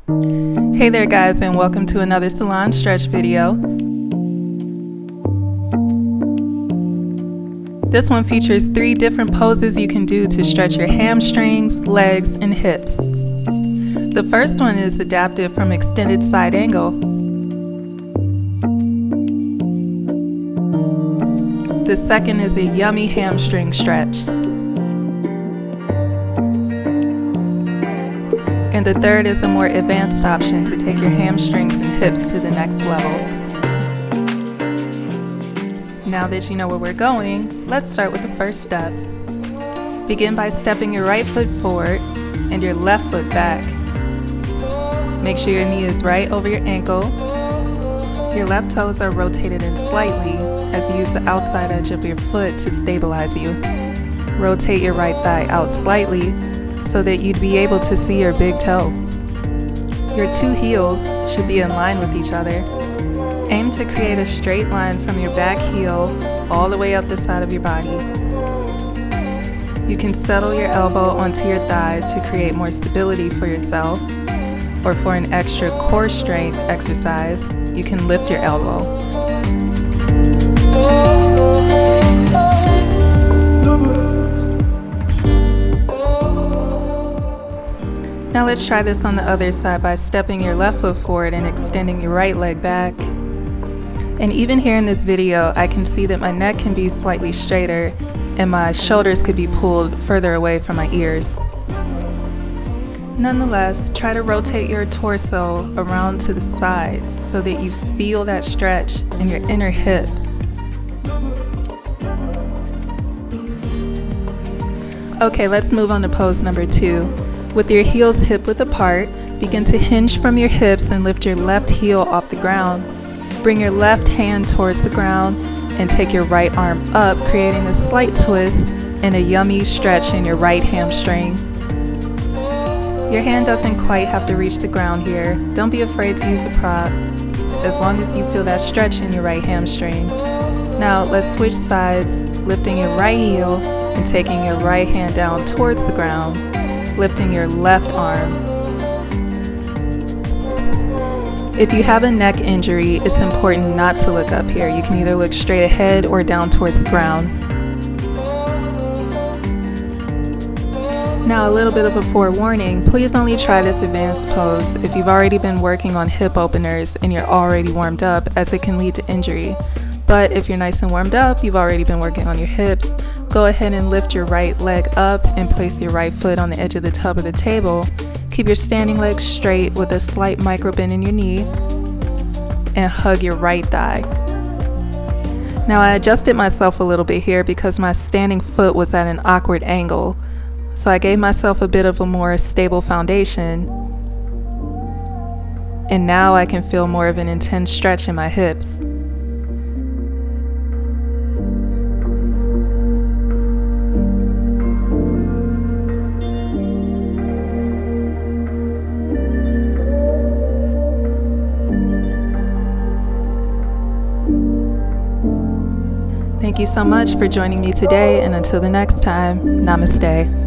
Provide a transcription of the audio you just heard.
Hey there guys, and welcome to another salon stretch video. This one features 3 different poses you can do to stretch your hamstrings, legs, and hips. The first one is adapted from extended side angle. The second is a yummy hamstring stretch. And the third is a more advanced option to take your hamstrings and hips to the next level. Now that you know where we're going, let's start with the first step. Begin by stepping your right foot forward and your left foot back. Make sure your knee is right over your ankle. Your left toes are rotated in slightly as you use the outside edge of your foot to stabilize you. Rotate your right thigh out slightly so that you'd be able to see your big toe. Your 2 heels should be in line with each other. Aim to create a straight line from your back heel all the way up the side of your body. You can settle your elbow onto your thigh to create more stability for yourself, or for an extra core strength exercise, you can lift your elbow. Now let's try this on the other side by stepping your left foot forward and extending your right leg back. And even here in this video, I can see that my neck can be slightly straighter and my shoulders could be pulled further away from my ears. Nonetheless, try to rotate your torso around to the side so that you feel that stretch in your inner hip. Okay, let's move on to pose number 2. With your heels hip-width apart, begin to hinge from your hips and lift your left heel off the ground. Bring your left hand towards the ground and take your right arm up, creating a slight twist and a yummy stretch in your right hamstring. Your hand doesn't quite have to reach the ground here. Don't be afraid to use a prop, as long as you feel that stretch in your right hamstring. Now let's switch sides, lifting your right heel and taking your right hand down towards the ground, lifting your left arm. If you have a neck injury, it's important not to look up here. You can either look straight ahead or down towards the ground. Now a little bit of a forewarning, please only try this advanced pose if you've already been working on hip openers and you're already warmed up, as it can lead to injury. But if you're nice and warmed up, you've already been working on your hips, go ahead and lift your right leg up and place your right foot on the edge of the tub or the table. Keep your standing leg straight with a slight micro bend in your knee and hug your right thigh. Now I adjusted myself a little bit here because my standing foot was at an awkward angle. So I gave myself a bit of a more stable foundation. And now I can feel more of an intense stretch in my hips. Thank you so much for joining me today, and until the next time, namaste.